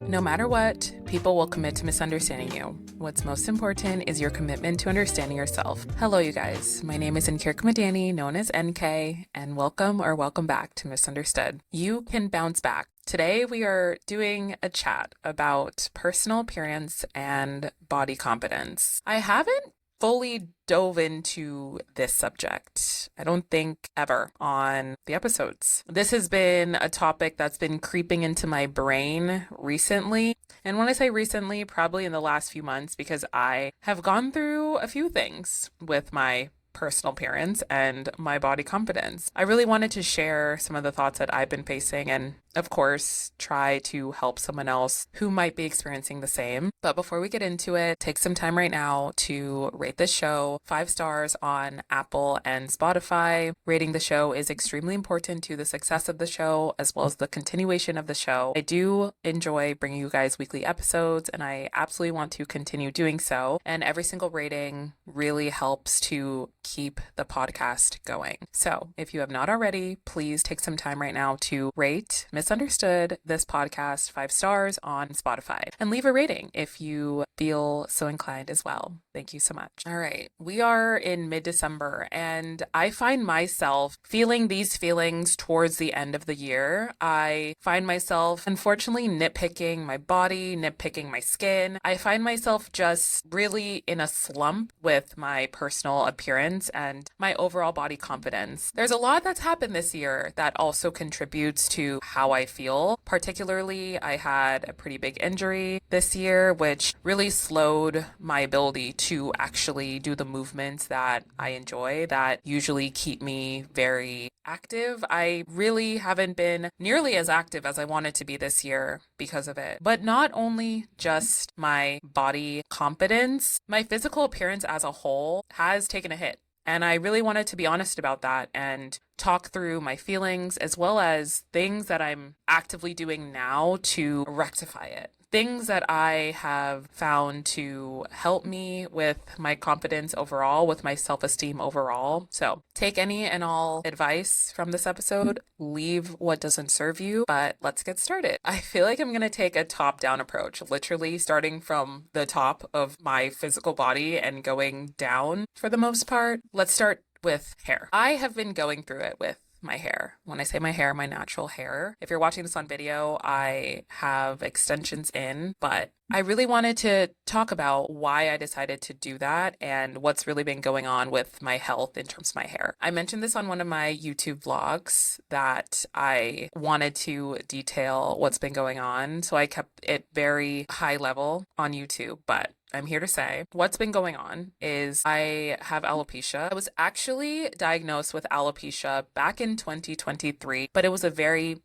No matter what, people will commit to misunderstanding you. What's most important is your commitment to understanding yourself. Hello, you guys. My name is Nkirk Madani, known as NK, and welcome back to Misunderstood. You can bounce back. Today, we are doing a chat about personal appearance and body confidence. I haven't fully dove into this subject, I don't think ever, on the episodes. This has been a topic that's been creeping into my brain recently. And when I say recently, probably in the last few months, because I have gone through a few things with my personal appearance and my body confidence. I really wanted to share some of the thoughts that I've been facing and, of course, try to help someone else who might be experiencing the same. But before we get into it, take some time right now to rate this show 5 stars on Apple and Spotify. Rating the show is extremely important to the success of the show as well as the continuation of the show. I do enjoy bringing you guys weekly episodes and I absolutely want to continue doing so. And every single rating really helps to keep the podcast going. So if you have not already, please take some time right now to rate Misunderstood, this podcast, 5 stars on Spotify, and leave a rating if you feel so inclined as well. Thank you so much. All right, we are in mid-December and I find myself feeling these feelings towards the end of the year. I find myself unfortunately nitpicking my body, nitpicking my skin. I find myself just really in a slump with my personal appearance and my overall body confidence. There's a lot that's happened this year that also contributes to how I feel. Particularly, I had a pretty big injury this year, which really slowed my ability to actually do the movements that I enjoy that usually keep me very active. I really haven't been nearly as active as I wanted to be this year because of it. But not only just my body confidence, my physical appearance as a whole has taken a hit. And I really wanted to be honest about that and talk through my feelings as well as things that I'm actively doing now to rectify it. Things that I have found to help me with my confidence overall, with my self-esteem overall. So take any and all advice from this episode, leave what doesn't serve you, but let's get started. I feel like I'm going to take a top-down approach, literally starting from the top of my physical body and going down for the most part. Let's start with hair. I have been going through it with my hair. When I say my hair, my natural hair. If you're watching this on video, I have extensions in, but I really wanted to talk about why I decided to do that and what's really been going on with my health in terms of my hair. I mentioned this on one of my YouTube vlogs that I wanted to detail what's been going on, so I kept it very high level on YouTube, but I'm here to say what's been going on is I have alopecia. I was actually diagnosed with alopecia back in 2023, but it was a very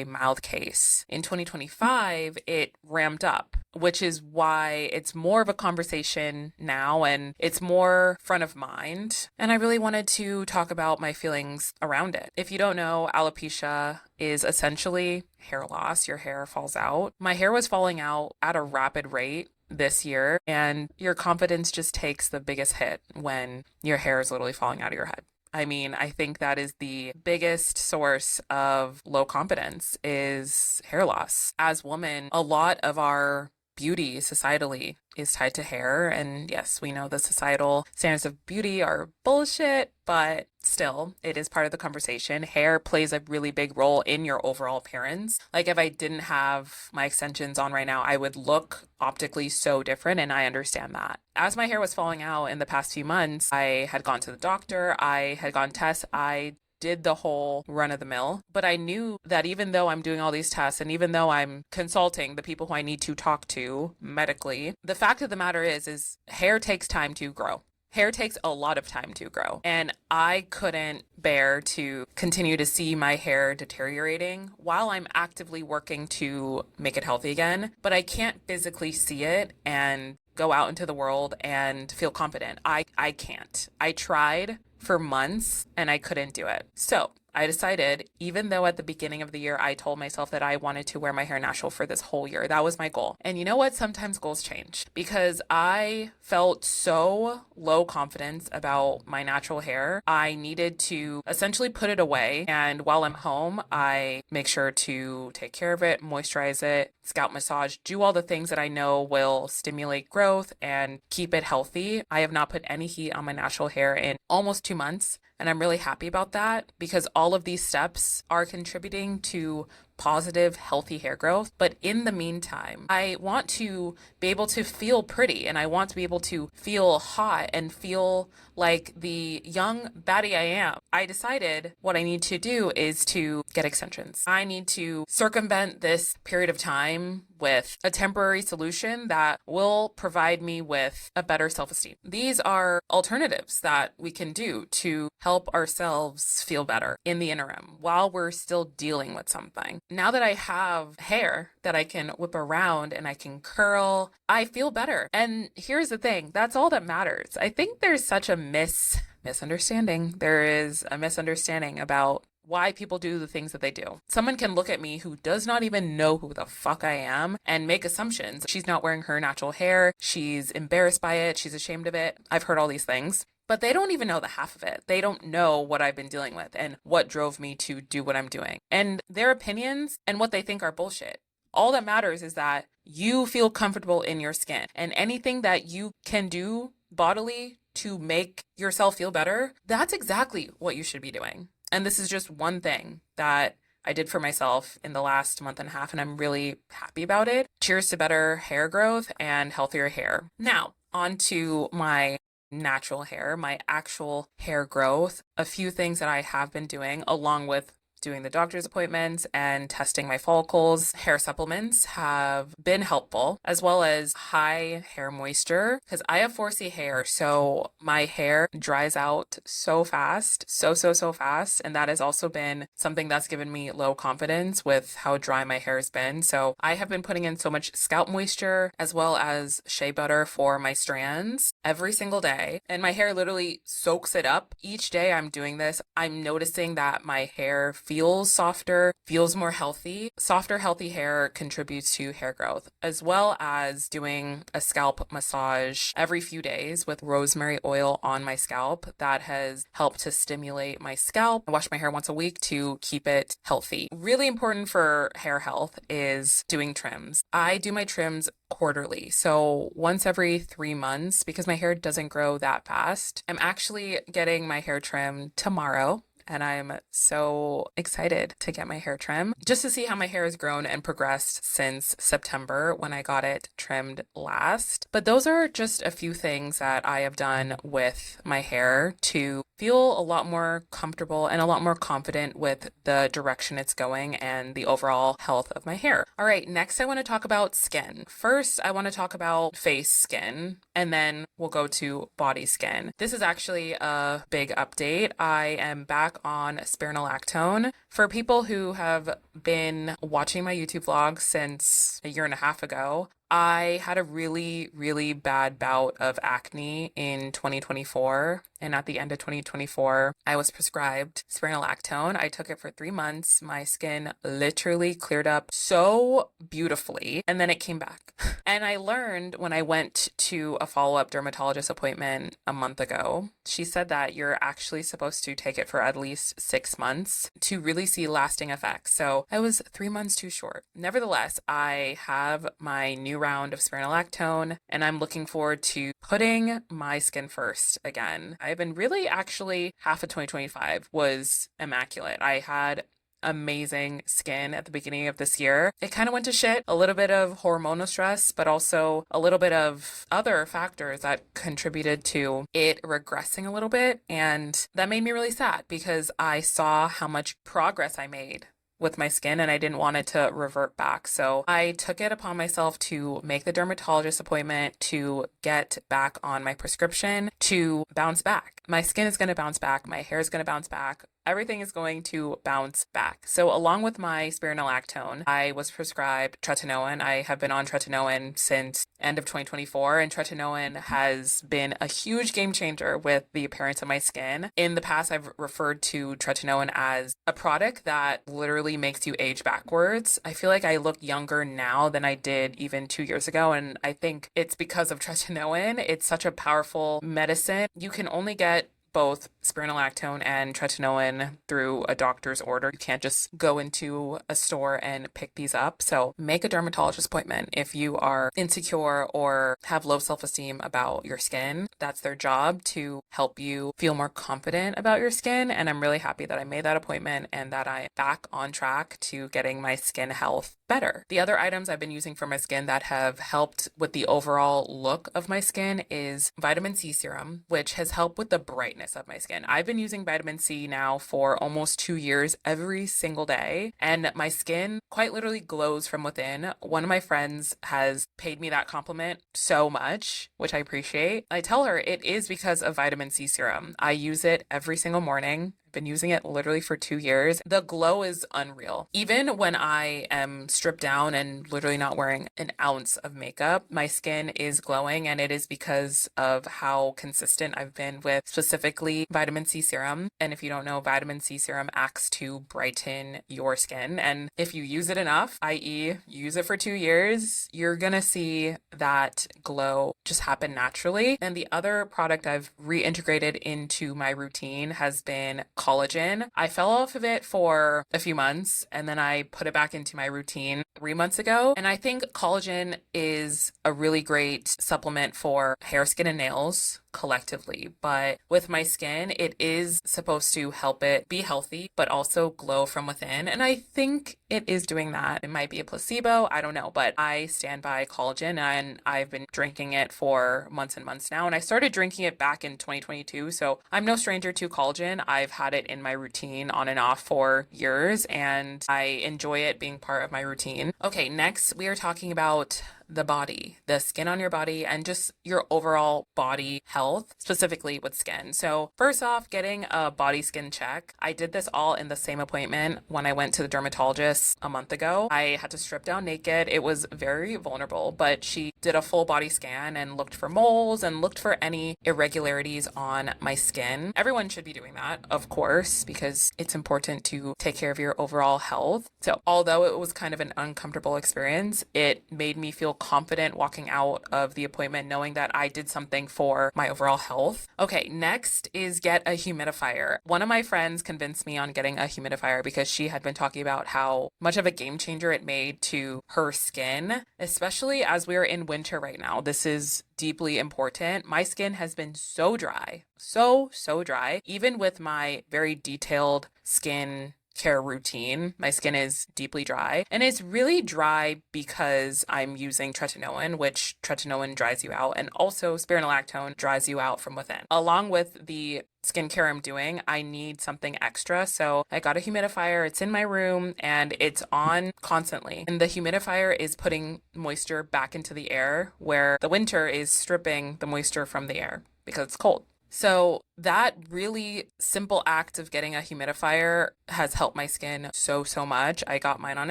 mild case. In 2025, it ramped up, which is why it's more of a conversation now and it's more front of mind. And I really wanted to talk about my feelings around it. If you don't know, alopecia is essentially hair loss. Your hair falls out. My hair was falling out at a rapid rate this year, and your confidence just takes the biggest hit when your hair is literally falling out of your head. I mean, I think that is the biggest source of low confidence is hair loss. As women, a lot of our beauty societally is tied to hair. And yes, we know the societal standards of beauty are bullshit, but still, it is part of the conversation. Hair plays a really big role in your overall appearance. Like if I didn't have my extensions on right now, I would look optically so different, and I understand that. As my hair was falling out in the past few months, I had gone to the doctor, I had gone tests, I did the whole run of the mill, but I knew that even though I'm doing all these tests and even though I'm consulting the people who I need to talk to medically, the fact of the matter is hair takes time to grow. Hair takes a lot of time to grow, and I couldn't bear to continue to see my hair deteriorating while I'm actively working to make it healthy again, but I can't physically see it and go out into the world and feel confident. I can't. I tried for months and I couldn't do it. So I decided, even though at the beginning of the year I told myself that I wanted to wear my hair natural for this whole year, that was my goal. And you know what? Sometimes goals change because I felt so low confidence about my natural hair. I needed to essentially put it away. And while I'm home, I make sure to take care of it, moisturize it, scalp massage, do all the things that I know will stimulate growth and keep it healthy. I have not put any heat on my natural hair in almost 2 months. And I'm really happy about that because all of these steps are contributing to positive, healthy hair growth. But in the meantime, I want to be able to feel pretty and I want to be able to feel hot and feel like the young baddie I am. I decided what I need to do is to get extensions. I need to circumvent this period of time with a temporary solution that will provide me with a better self-esteem. These are alternatives that we can do to help ourselves feel better in the interim while we're still dealing with something. Now that I have hair that I can whip around and I can curl, I feel better. And here's the thing, that's all that matters. I think there's such a misunderstanding. There is a misunderstanding about why people do the things that they do. Someone can look at me who does not even know who the fuck I am and make assumptions. She's not wearing her natural hair. She's embarrassed by it. She's ashamed of it. I've heard all these things. But they don't even know the half of it. They don't know what I've been dealing with and what drove me to do what I'm doing. And their opinions and what they think are bullshit. All that matters is that you feel comfortable in your skin. And anything that you can do bodily to make yourself feel better, that's exactly what you should be doing. And this is just one thing that I did for myself in the last month and a half, and I'm really happy about it. Cheers to better hair growth and healthier hair. Now, on to my natural hair, my actual hair growth. A few things that I have been doing along with doing the doctor's appointments and testing my follicles. Hair supplements have been helpful, as well as high hair moisture, because I have 4C hair, so my hair dries out so fast, so fast, and that has also been something that's given me low confidence with how dry my hair has been. So I have been putting in so much scalp moisture, as well as shea butter for my strands every single day, and my hair literally soaks it up. Each day I'm doing this, I'm noticing that my hair feels softer, feels more healthy. Softer, healthy hair contributes to hair growth, as well as doing a scalp massage every few days with rosemary oil on my scalp. That has helped to stimulate my scalp. I wash my hair once a week to keep it healthy. Really important for hair health is doing trims. I do my trims quarterly, so once every 3 months, because my hair doesn't grow that fast. I'm actually getting my hair trimmed tomorrow. And I'm so excited to get my hair trimmed just to see how my hair has grown and progressed since September when I got it trimmed last. But those are just a few things that I have done with my hair to feel a lot more comfortable and a lot more confident with the direction it's going and the overall health of my hair. All right, next I want to talk about skin. First, I want to talk about face skin, and then we'll go to body skin. This is actually a big update. I am back on spironolactone. For people who have been watching my YouTube vlog since a year and a half ago, I had a really bad bout of acne in 2024. And at the end of 2024, I was prescribed spironolactone. I took it for 3 months. My skin literally cleared up so beautifully. And then it came back. And I learned when I went to a follow-up dermatologist appointment a month ago, she said that you're actually supposed to take it for at least 6 months to really see lasting effects. So I was 3 months too short. Nevertheless, I have my new round of spironolactone, and I'm looking forward to putting my skin first again. I've been really actually half of 2025 was immaculate. I had amazing skin at the beginning of this year. It kind of went to shit, a little bit of hormonal stress, but also a little bit of other factors that contributed to it regressing a little bit. And that made me really sad because I saw how much progress I made with my skin and I didn't want it to revert back. So I took it upon myself to make the dermatologist appointment to get back on my prescription to bounce back. My skin is going to bounce back. My hair is going to bounce back. everything is going to bounce back. So along with my spironolactone, I was prescribed tretinoin. I have been on tretinoin since end of 2024, and tretinoin has been a huge game changer with the appearance of my skin. In the past, I've referred to tretinoin as a product that literally makes you age backwards. I feel like I look younger now than I did even 2 years ago, and I think it's because of tretinoin. It's such a powerful medicine. You can only get both spironolactone and tretinoin through a doctor's order. You can't just go into a store and pick these up. So make a dermatologist appointment if you are insecure or have low self-esteem about your skin. That's their job, to help you feel more confident about your skin. And I'm really happy that I made that appointment and that I'm back on track to getting my skin health better. The other items I've been using for my skin that have helped with the overall look of my skin is vitamin C serum, which has helped with the brightness of my skin. I've been using vitamin C now for almost 2 years every single day, and my skin quite literally glows from within. One of my friends has paid me that compliment so much, which I appreciate. I tell her it is because of vitamin C serum. I use it every single morning. Been using it literally for 2 years. The glow is unreal. Even when I am stripped down and literally not wearing an ounce of makeup, my skin is glowing, and it is because of how consistent I've been with specifically vitamin C serum. And if you don't know, vitamin C serum acts to brighten your skin. And if you use it enough, i.e. use it for 2 years, you're gonna see that glow just happen naturally. And the other product I've reintegrated into my routine has been collagen. I fell off of it for a few months, and then I put it back into my routine 3 months ago. And I think collagen is a really great supplement for hair, skin, and nails collectively. But with my skin, it is supposed to help it be healthy, but also glow from within. And I think it is doing that. It might be a placebo, I don't know, but I stand by collagen, and I've been drinking it for months and months now. And I started drinking it back in 2022, so I'm no stranger to collagen. I've had it in my routine on and off for years, and I enjoy it being part of my routine. Okay, next we are talking about the body, the skin on your body, and just your overall body health, specifically with skin. So first off, getting a body skin check. I did this all in the same appointment when I went to the dermatologist a month ago. I had to strip down naked. It was very vulnerable, but she did a full body scan and looked for moles and looked for any irregularities on my skin. Everyone should be doing that, of course, because it's important to take care of your overall health. So although it was kind of an uncomfortable experience, it made me feel confident walking out of the appointment knowing that I did something for my overall health. Okay, next is get a humidifier. One of my friends convinced me on getting a humidifier because she had been talking about how much of a game changer it made to her skin, especially as we're in winter right now. This is deeply important. My skin has been so dry, so dry. Even with my very detailed skin care routine, my skin is deeply dry, and it's really dry because I'm using tretinoin, which tretinoin dries you out, and also spironolactone dries you out from within. Along with the skincare I'm doing, I need something extra, so I got a humidifier. It's in my room and it's on constantly, and the humidifier is putting moisture back into the air where the winter is stripping the moisture from the air because it's cold. So that really simple act of getting a humidifier has helped my skin so much. I got mine on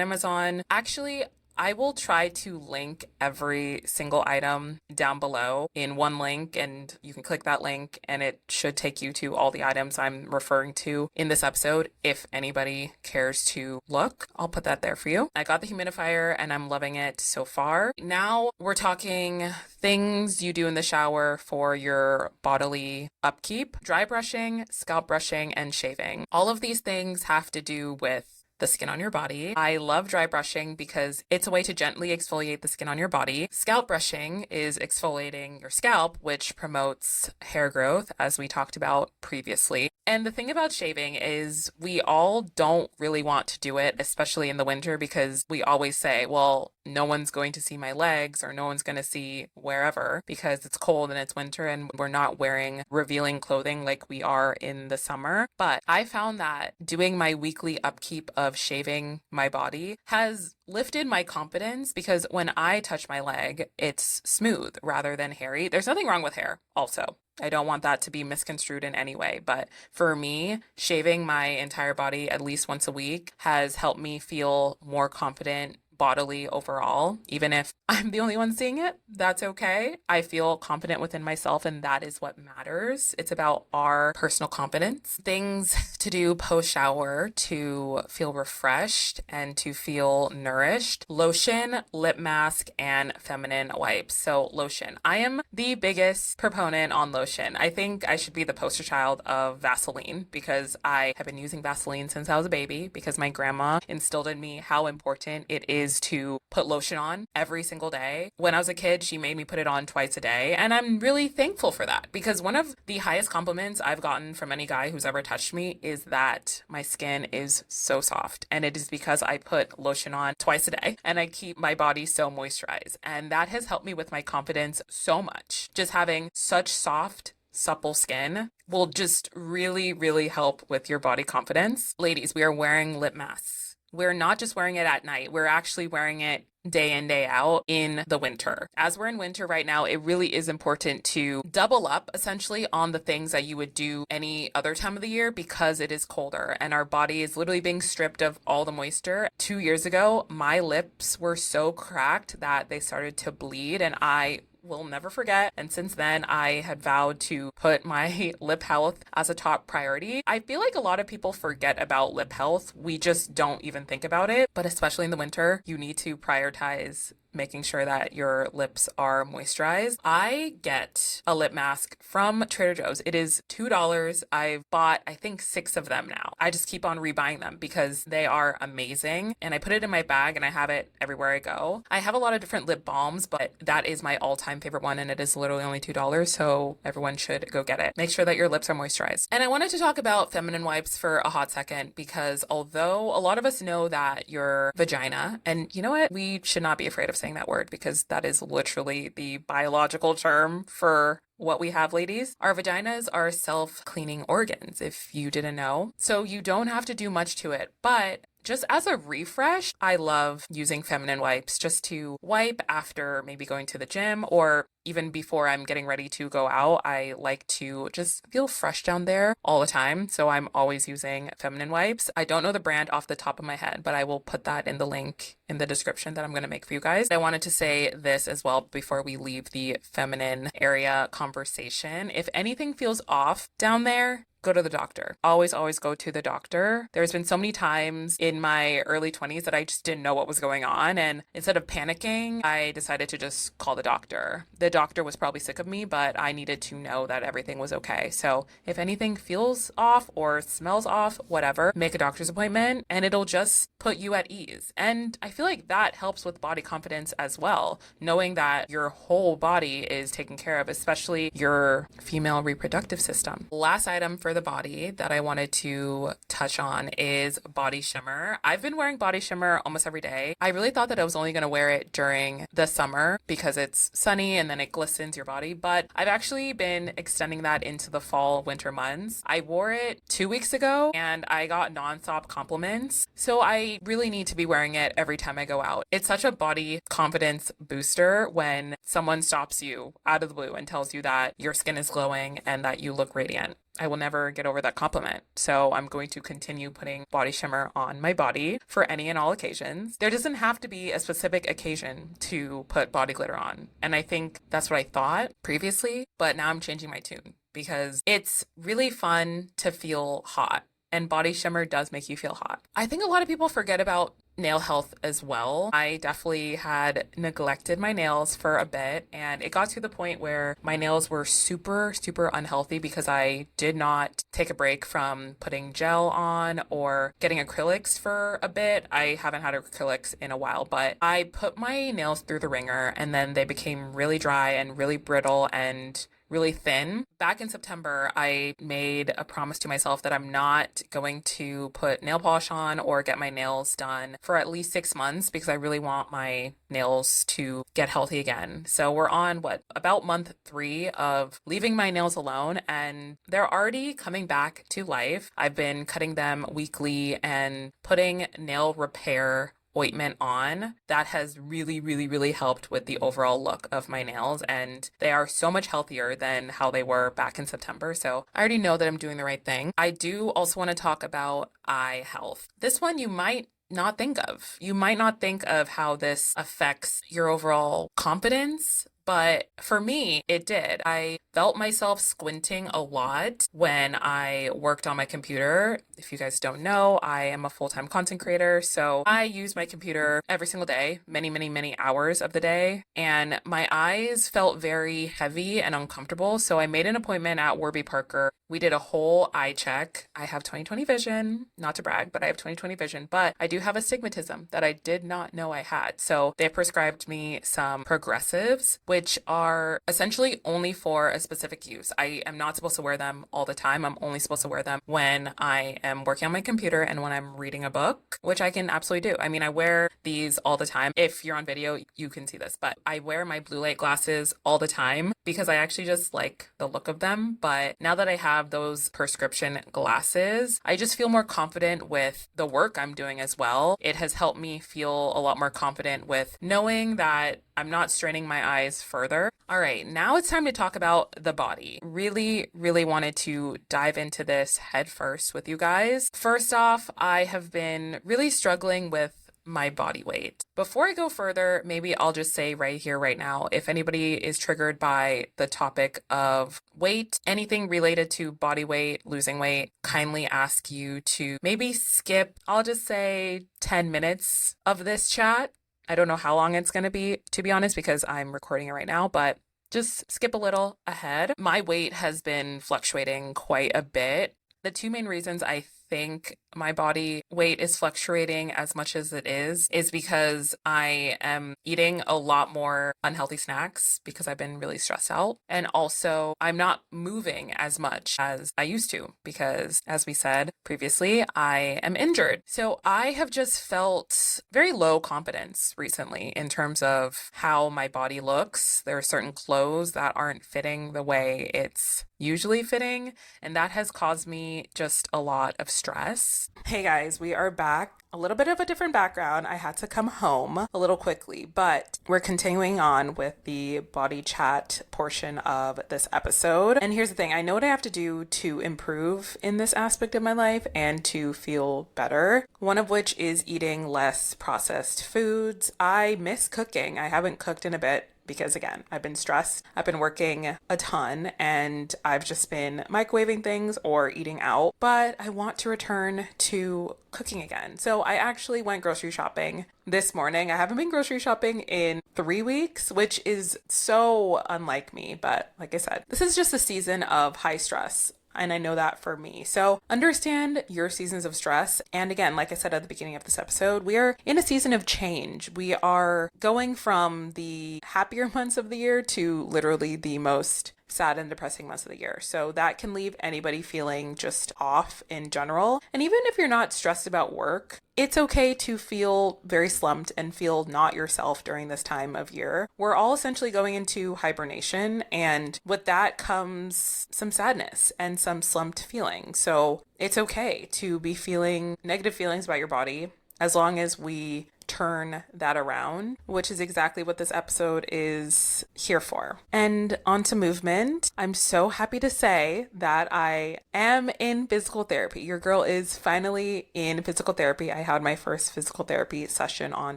Amazon. Actually, I will try to link every single item down below in one link, and you can click that link and it should take you to all the items I'm referring to in this episode. If anybody cares to look, I'll put that there for you. I got the humidifier and I'm loving it so far. Now we're talking things you do in the shower for your bodily upkeep: dry brushing, scalp brushing, and shaving. All of these things have to do with the skin on your body. I love dry brushing because it's a way to gently exfoliate the skin on your body. Scalp brushing is exfoliating your scalp, which promotes hair growth, as we talked about previously. And the thing about shaving is we all don't really want to do it, especially in the winter, because we always say, well, no one's going to see my legs or no one's going to see wherever because it's cold and it's winter and we're not wearing revealing clothing like we are in the summer. But I found that doing my weekly upkeep of shaving my body has lifted my confidence because when I touch my leg, it's smooth rather than hairy. There's nothing wrong with hair also. I don't want that to be misconstrued in any way. But for me, shaving my entire body at least once a week has helped me feel more confident bodily overall. Even if I'm the only one seeing it, that's okay. I feel confident within myself, and that is what matters. It's about our personal confidence. Things to do post shower to feel refreshed and to feel nourished: lotion, lip mask, and feminine wipes. So, lotion. I am the biggest proponent on lotion. I think I should be the poster child of Vaseline because I have been using Vaseline since I was a baby because my grandma instilled in me how important it is to put lotion on every single day. When I was a kid, she made me put it on twice a day, and I'm really thankful for that because one of the highest compliments I've gotten from any guy who's ever touched me is that my skin is so soft, and it is because I put lotion on twice a day and I keep my body so moisturized, and that has helped me with my confidence so much. Just having such soft, supple skin will just really, really help with your body confidence. Ladies, we are wearing lip masks. We're not just wearing it at night, we're actually wearing it day in, day out in the winter. As we're in winter right now, it really is important to double up essentially on the things that you would do any other time of the year because it is colder and our body is literally being stripped of all the moisture. 2 years ago, my lips were so cracked that they started to bleed, and I will never forget. And since then, I had vowed to put my lip health as a top priority. I feel like a lot of people forget about lip health. We just don't even think about it. But especially in the winter, you need to prioritize making sure that your lips are moisturized. I get a lip mask from Trader Joe's. It is $2. I've bought, I think, 6 of them now. I just keep on rebuying them because they are amazing. And I put it in my bag and I have it everywhere I go. I have a lot of different lip balms, but that is my all-time favorite one, and it is literally only $2, so everyone should go get it. Make sure that your lips are moisturized. And I wanted to talk about feminine wipes for a hot second because although a lot of us know that your vagina, and you know what? We should not be afraid of saying that word because that is literally the biological term for what we have, ladies. Our vaginas are self-cleaning organs, if you didn't know. So you don't have to do much to it, but just as a refresh, I love using feminine wipes just to wipe after maybe going to the gym or even before I'm getting ready to go out. I like to just feel fresh down there all the time. So I'm always using feminine wipes. I don't know the brand off the top of my head, but I will put that in the link in the description that I'm going to make for you guys. I wanted to say this as well before we leave the feminine area conversation. If anything feels off down there, go to the doctor. Always, always go to the doctor. There's been so many times in my early 20s that I just didn't know what was going on. And instead of panicking, I decided to just call the doctor. The doctor was probably sick of me, but I needed to know that everything was okay. So if anything feels off or smells off, whatever, make a doctor's appointment and it'll just put you at ease. And I feel like that helps with body confidence as well, knowing that your whole body is taken care of, especially your female reproductive system. Last item for the body that I wanted to touch on is body shimmer. I've been wearing body shimmer almost every day. I really thought that I was only going to wear it during the summer because it's sunny and then it glistens your body, but I've actually been extending that into the fall, winter months. I wore it 2 weeks ago and I got nonstop compliments. So I really need to be wearing it every time I go out. It's such a body confidence booster when someone stops you out of the blue and tells you that your skin is glowing and that you look radiant. I will never get over that compliment. So I'm going to continue putting body shimmer on my body for any and all occasions. There doesn't have to be a specific occasion to put body glitter on. And I think that's what I thought previously, but now I'm changing my tune because it's really fun to feel hot. And body shimmer does make you feel hot. I think a lot of people forget about nail health as well. I definitely had neglected my nails for a bit, and it got to the point where my nails were super, super unhealthy because I did not take a break from putting gel on or getting acrylics for a bit. I haven't had acrylics in a while, but I put my nails through the ringer and then they became really dry and really brittle and really thin. Back in September, I made a promise to myself that I'm not going to put nail polish on or get my nails done for at least 6 months because I really want my nails to get healthy again. So we're on about month 3 of leaving my nails alone, and they're already coming back to life. I've been cutting them weekly and putting nail repair ointment on, that has really, really, really helped with the overall look of my nails. And they are so much healthier than how they were back in September. So I already know that I'm doing the right thing. I do also want to talk about eye health. This one you might not think of. You might not think of how this affects your overall confidence. But for me, it did. I felt myself squinting a lot when I worked on my computer. If you guys don't know, I am a full-time content creator. So I use my computer every single day, many, many, many hours of the day. And my eyes felt very heavy and uncomfortable. So I made an appointment at Warby Parker. We did a whole eye check. I have 20/20 vision, not to brag, but I have 20/20 vision. But I do have astigmatism that I did not know I had. So they prescribed me some progressives, which are essentially only for a specific use. I am not supposed to wear them all the time. I'm only supposed to wear them when I am working on my computer and when I'm reading a book, which I can absolutely do. I mean, I wear these all the time. If you're on video, you can see this, but I wear my blue light glasses all the time because I actually just like the look of them. But now that I have those prescription glasses, I just feel more confident with the work I'm doing as well. It has helped me feel a lot more confident with knowing that I'm not straining my eyes further. All right, now it's time to talk about the body. Really, really wanted to dive into this head first with you guys. First off, I have been really struggling with my body weight. Before I go further, maybe I'll just say right here, right now, if anybody is triggered by the topic of weight, anything related to body weight, losing weight, kindly ask you to maybe skip, I'll just say 10 minutes of this chat. I don't know how long it's going to be honest, because I'm recording it right now, but just skip a little ahead. My weight has been fluctuating quite a bit. The two main reasons I think my body weight is fluctuating as much as it is because I am eating a lot more unhealthy snacks because I've been really stressed out. And also I'm not moving as much as I used to because, as we said previously, I am injured. So I have just felt very low confidence recently in terms of how my body looks. There are certain clothes that aren't fitting the way it's usually fitting, and that has caused me just a lot of stress. Hey guys, we are back. A little bit of a different background. I had to come home a little quickly, but we're continuing on with the body chat portion of this episode. And here's the thing. I know what I have to do to improve in this aspect of my life and to feel better. One of which is eating less processed foods. I miss cooking. I haven't cooked in a bit because, again, I've been stressed. I've been working a ton and I've just been microwaving things or eating out, but I want to return to cooking again. So I actually went grocery shopping this morning. I haven't been grocery shopping in 3 weeks, which is so unlike me. But like I said, this is just a season of high stress. And I know that for me. So understand your seasons of stress. And again, like I said at the beginning of this episode, we are in a season of change. We are going from the happier months of the year to literally the most sad and depressing months of the year. So that can leave anybody feeling just off in general. And even if you're not stressed about work, it's okay to feel very slumped and feel not yourself during this time of year. We're all essentially going into hibernation, and with that comes some sadness and some slumped feeling. So it's okay to be feeling negative feelings about your body as long as we turn that around, which is exactly what this episode is here for. And on to movement. I'm so happy to say that I am in physical therapy. Your girl is finally in physical therapy. I had my first physical therapy session on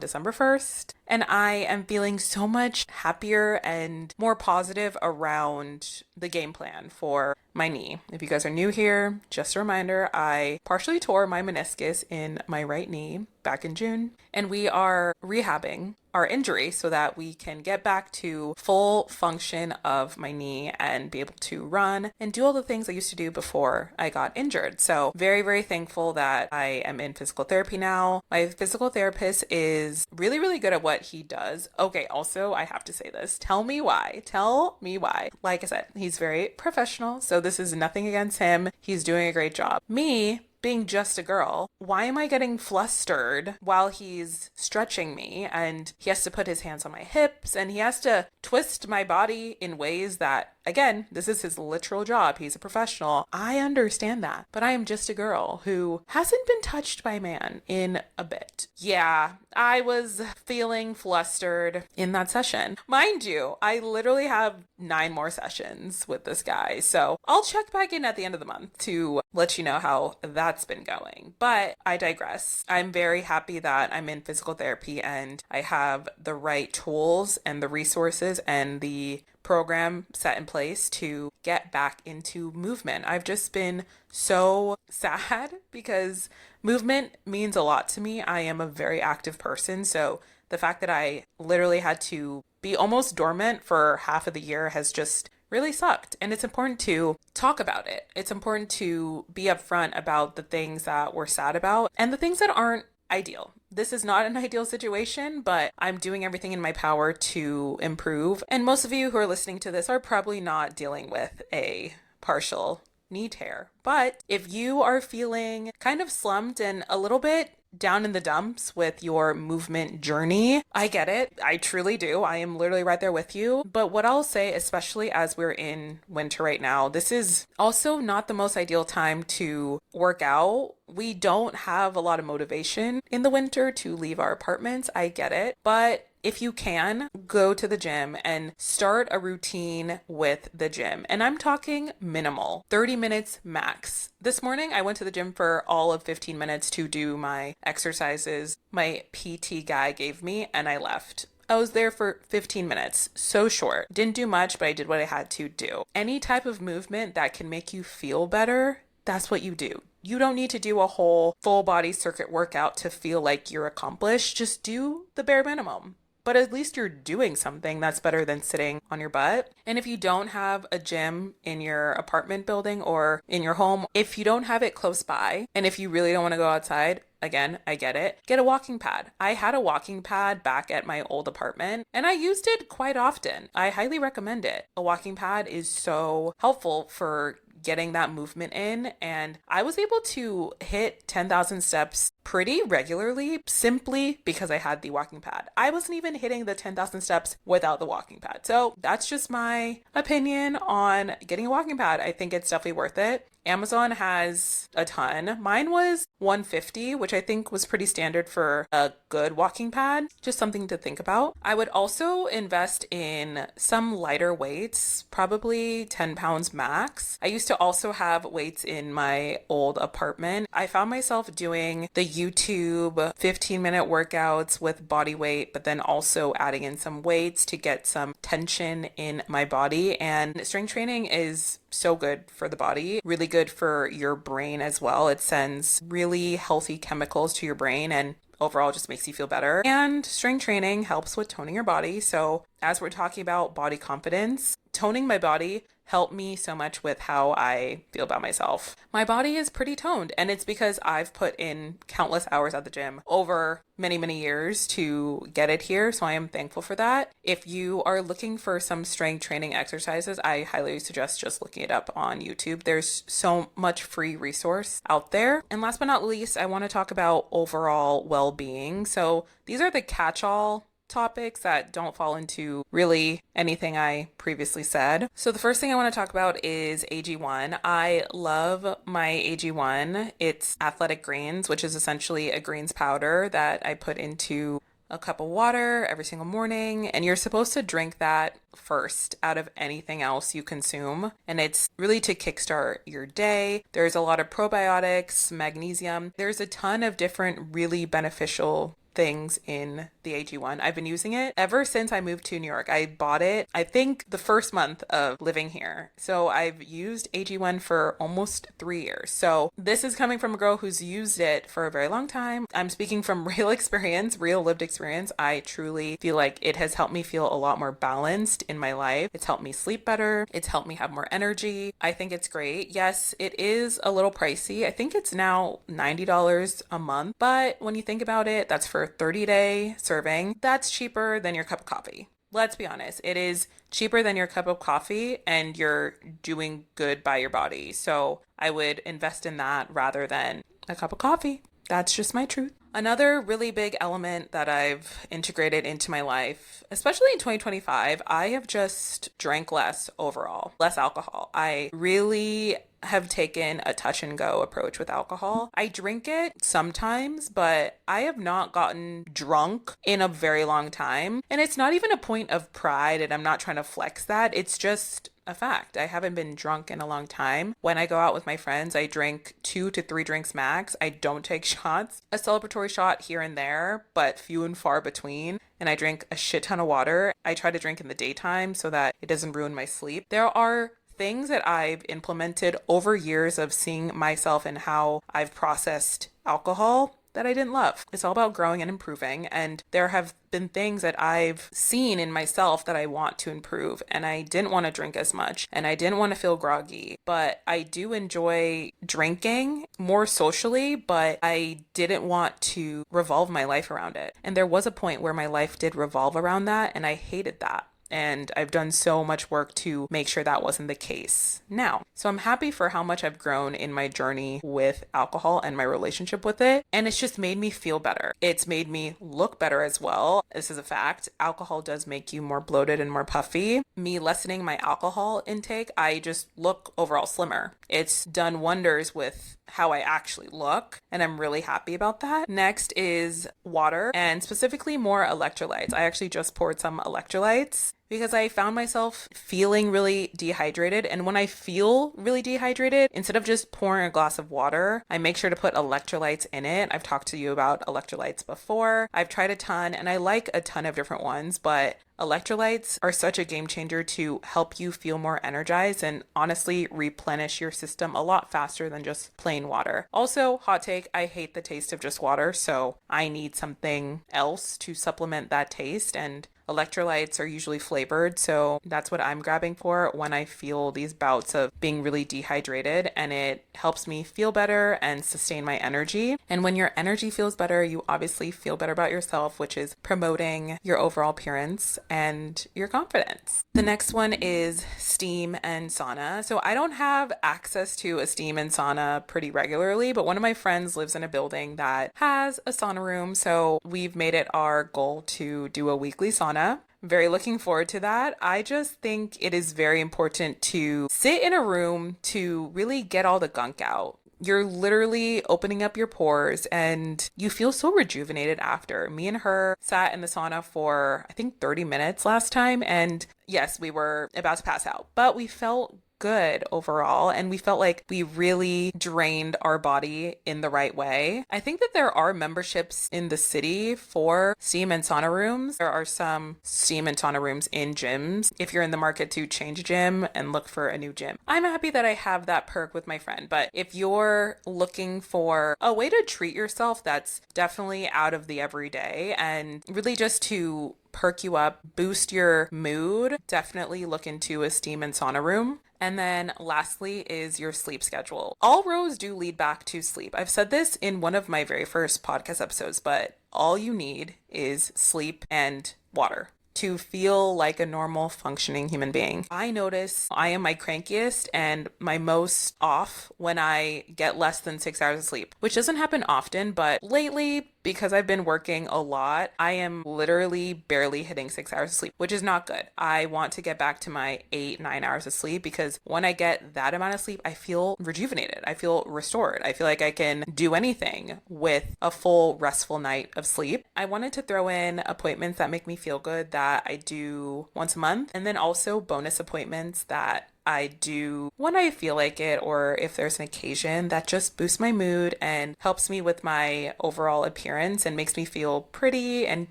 December 1st, and I am feeling so much happier and more positive around the game plan for my knee. If you guys are new here, just a reminder, I partially tore my meniscus in my right knee back in June, and we are rehabbing our injury so that we can get back to full function of my knee and be able to run and do all the things I used to do before I got injured. So very, very thankful that I am in physical therapy now. My physical therapist is really, really good at what he does. Okay, also, I have to say this. Tell me why. Tell me why. Like I said, he's very professional, so this is nothing against him. He's doing a great job. Me, being just a girl, why am I getting flustered while he's stretching me and he has to put his hands on my hips and he has to twist my body in ways that, again, this is his literal job. He's a professional. I understand that, but I am just a girl who hasn't been touched by a man in a bit. Yeah, I was feeling flustered in that session. Mind you, I literally have 9 more sessions with this guy, so I'll check back in at the end of the month to let you know how that's been going. But I digress. I'm very happy that I'm in physical therapy and I have the right tools and the resources and the program set in place to get back into movement. I've just been so sad because movement means a lot to me. I am a very active person, so the fact that I literally had to be almost dormant for half of the year has just really sucked. And it's important to talk about it. It's important to be upfront about the things that we're sad about and the things that aren't ideal. This is not an ideal situation, but I'm doing everything in my power to improve. And most of you who are listening to this are probably not dealing with a partial knee tear. But if you are feeling kind of slumped and a little bit down in the dumps with your movement journey, I get it. I truly do. I am literally right there with you. But what I'll say, especially as we're in winter right now, this is also not the most ideal time to work out. We don't have a lot of motivation in the winter to leave our apartments. I get it. But if you can, go to the gym and start a routine with the gym. And I'm talking minimal, 30 minutes max. This morning, I went to the gym for all of 15 minutes to do my exercises my PT guy gave me, and I left. I was there for 15 minutes, so short. Didn't do much, but I did what I had to do. Any type of movement that can make you feel better, that's what you do. You don't need to do a whole full body circuit workout to feel like you're accomplished. Just do the bare minimum. But at least you're doing something that's better than sitting on your butt. And if you don't have a gym in your apartment building or in your home, if you don't have it close by, and if you really don't want to go outside, again, I get it, get a walking pad. I had a walking pad back at my old apartment and I used it quite often. I highly recommend it. A walking pad is so helpful for getting that movement in, and I was able to hit 10,000 steps pretty regularly simply because I had the walking pad. I wasn't even hitting the 10,000 steps without the walking pad. So that's just my opinion on getting a walking pad. I think it's definitely worth it. Amazon has a ton. Mine was $150, which I think was pretty standard for a good walking pad. Just something to think about. I would also invest in some lighter weights, probably 10 pounds max. I used to also have weights in my old apartment. I found myself doing the YouTube 15-minute workouts with body weight, but then also adding in some weights to get some tension in my body. And strength training is so good for the body, really good for your brain as well. It sends really healthy chemicals to your brain and overall just makes you feel better. And strength training helps with toning your body. So as we're talking about body confidence, toning my body helped me so much with how I feel about myself. My body is pretty toned, and it's because I've put in countless hours at the gym over many, many years to get it here. So I am thankful for that. If you are looking for some strength training exercises, I highly suggest just looking it up on YouTube. There's so much free resource out there. And last but not least, I want to talk about overall well-being. So these are the catch-all topics that don't fall into really anything I previously said. So the first thing I want to talk about is AG1. I love my AG1. It's athletic greens, which is essentially a greens powder that I put into a cup of water every single morning, and you're supposed to drink that first out of anything else you consume, and it's really to kickstart your day. There's a lot of probiotics, magnesium. There's a ton of different really beneficial things in the AG1. I've been using it ever since I moved to New York. I bought it, I think, the first month of living here. So I've used AG1 for almost 3 years. So this is coming from a girl who's used it for a very long time. I'm speaking from real experience, real lived experience. I truly feel like it has helped me feel a lot more balanced in my life. It's helped me sleep better. It's helped me have more energy. I think it's great. Yes, it is a little pricey. I think it's now $90 a month. But when you think about it, that's for 30-day serving. That's cheaper than your cup of coffee. Let's be honest. It is cheaper than your cup of coffee and you're doing good by your body. So I would invest in that rather than a cup of coffee. That's just my truth. Another really big element that I've integrated into my life, especially in 2025, I have just drank less overall, less alcohol. I really have taken a touch and go approach with alcohol. I drink it sometimes, but I have not gotten drunk in a very long time. And it's not even a point of pride, and I'm not trying to flex that. It's just a fact. I haven't been drunk in a long time. When I go out with my friends, I drink 2 to 3 drinks max. I don't take shots. A celebratory shot here and there, but few and far between. And I drink a shit ton of water. I try to drink in the daytime so that it doesn't ruin my sleep. There are things that I've implemented over years of seeing myself and how I've processed alcohol that I didn't love. It's all about growing and improving. And there have been things that I've seen in myself that I want to improve. And I didn't want to drink as much and I didn't want to feel groggy, but I do enjoy drinking more socially, but I didn't want to revolve my life around it. And there was a point where my life did revolve around that and I hated that. And I've done so much work to make sure that wasn't the case now. So I'm happy for how much I've grown in my journey with alcohol and my relationship with it. And it's just made me feel better. It's made me look better as well. This is a fact. Alcohol does make you more bloated and more puffy. Me lessening my alcohol intake, I just look overall slimmer. It's done wonders with how I actually look, and I'm really happy about that. Next is water, and specifically more electrolytes. I actually just poured some electrolytes because I found myself feeling really dehydrated. And when I feel really dehydrated, instead of just pouring a glass of water, I make sure to put electrolytes in it. I've talked to you about electrolytes before. I've tried a ton and I like a ton of different ones, but electrolytes are such a game changer to help you feel more energized and honestly replenish your system a lot faster than just plain water. Also, hot take, I hate the taste of just water, so I need something else to supplement that taste, and electrolytes are usually flavored, so that's what I'm grabbing for when I feel these bouts of being really dehydrated, and it helps me feel better and sustain my energy. And when your energy feels better, you obviously feel better about yourself, which is promoting your overall appearance and your confidence. The next one is steam and sauna. So I don't have access to a steam and sauna pretty regularly, but one of my friends lives in a building that has a sauna room, so we've made it our goal to do a weekly sauna. Very looking forward to that. I just think it is very important to sit in a room to really get all the gunk out. You're literally opening up your pores and you feel so rejuvenated after. Me and her sat in the sauna for, I think, 30 minutes last time. And yes, we were about to pass out, but we felt good overall, and we felt like we really drained our body in the right way. I think that there are memberships in the city for steam and sauna rooms. There are some steam and sauna rooms in gyms if you're in the market to change gym and look for a new gym. I'm happy that I have that perk with my friend, but if you're looking for a way to treat yourself that's definitely out of the everyday and really just to perk you up, boost your mood, definitely look into a steam and sauna room. And then lastly is your sleep schedule. All roads do lead back to sleep. I've said this in one of my very first podcast episodes, but all you need is sleep and water to feel like a normal functioning human being. I notice I am my crankiest and my most off when I get less than 6 hours of sleep, which doesn't happen often, but lately, because I've been working a lot, I am literally barely hitting 6 hours of sleep, which is not good. I want to get back to my 8-9 hours of sleep because when I get that amount of sleep, I feel rejuvenated. I feel restored. I feel like I can do anything with a full restful night of sleep. I wanted to throw in appointments that make me feel good that I do once a month, and then also bonus appointments that I do when I feel like it or if there's an occasion that just boosts my mood and helps me with my overall appearance and makes me feel pretty and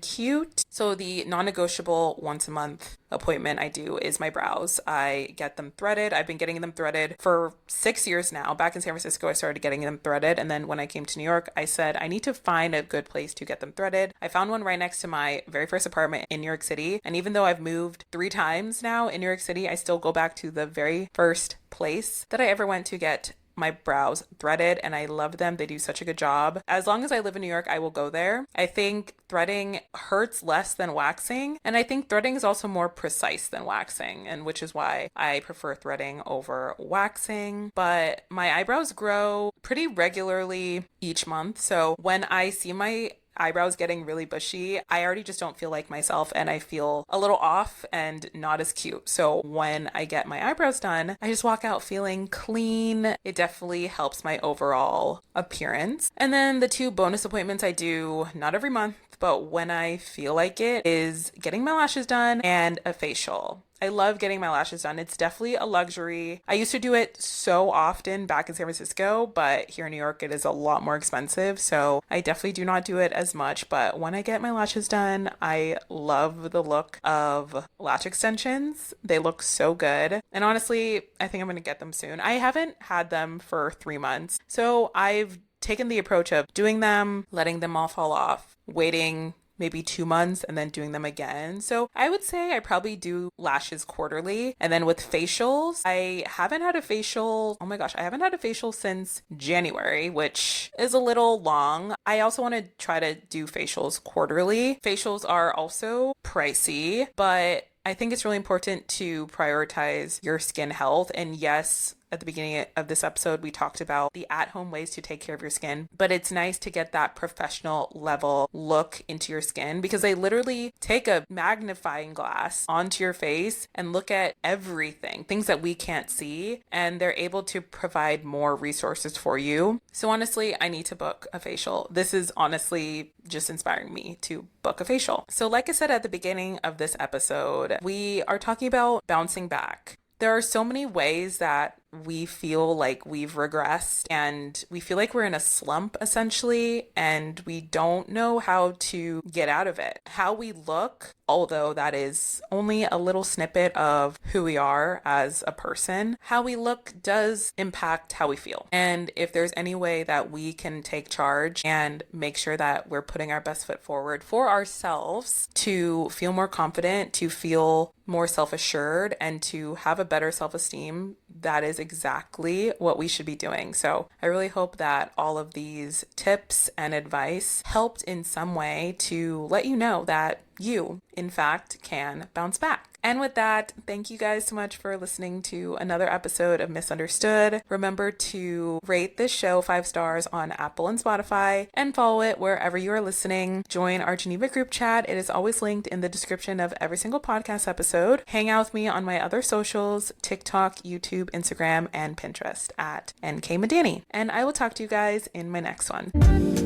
cute. So the non-negotiable once a month appointment I do is my brows. I get them threaded. I've been getting them threaded for 6 years now. Back in San Francisco, I started getting them threaded. And then when I came to New York, I said, I need to find a good place to get them threaded. I found one right next to my very first apartment in New York City. And even though I've moved 3 times now in New York City, I still go back to the very first place that I ever went to get my brows threaded and I love them. They do such a good job. As long as I live in New York, I will go there. I think threading hurts less than waxing, and I think threading is also more precise than waxing, and which is why I prefer threading over waxing. But my eyebrows grow pretty regularly each month, so when I see my eyebrows getting really bushy, I already just don't feel like myself and I feel a little off and not as cute. So when I get my eyebrows done, I just walk out feeling clean. It definitely helps my overall appearance. And then the 2 bonus appointments I do, not every month, but when I feel like it, is getting my lashes done and a facial. I love getting my lashes done. It's definitely a luxury. I used to do it so often back in San Francisco, but here in New York, it is a lot more expensive. So I definitely do not do it as much. But when I get my lashes done, I love the look of lash extensions. They look so good. And honestly, I think I'm going to get them soon. I haven't had them for 3 months. So I've taken the approach of doing them, letting them all fall off, waiting maybe 2 months and then doing them again. So I would say I probably do lashes quarterly. And then with facials, I haven't had a facial. Oh my gosh, I haven't had a facial since January, which is a little long. I also want to try to do facials quarterly. Facials are also pricey, but I think it's really important to prioritize your skin health. And yes, at the beginning of this episode, we talked about the at-home ways to take care of your skin, but it's nice to get that professional level look into your skin because they literally take a magnifying glass onto your face and look at everything, things that we can't see, and they're able to provide more resources for you. So honestly, I need to book a facial. This is honestly just inspiring me to book a facial. So like I said at the beginning of this episode, we are talking about bouncing back. There are so many ways that we feel like we've regressed and we feel like we're in a slump essentially, and we don't know how to get out of it. How we look, although that is only a little snippet of who we are as a person, how we look does impact how we feel. And if there's any way that we can take charge and make sure that we're putting our best foot forward for ourselves to feel more confident, to feel more self-assured, and to have a better self-esteem, that is exactly what we should be doing. So I really hope that all of these tips and advice helped in some way to let you know that you, in fact, can bounce back. And with that, thank you guys so much for listening to another episode of Misunderstood. Remember to rate this show 5 stars on Apple and Spotify and follow it wherever you are listening. Join our Geneva group chat. It is always linked in the description of every single podcast episode. Hang out with me on my other socials, TikTok, YouTube, Instagram, and Pinterest at NK Madani. And I will talk to you guys in my next one.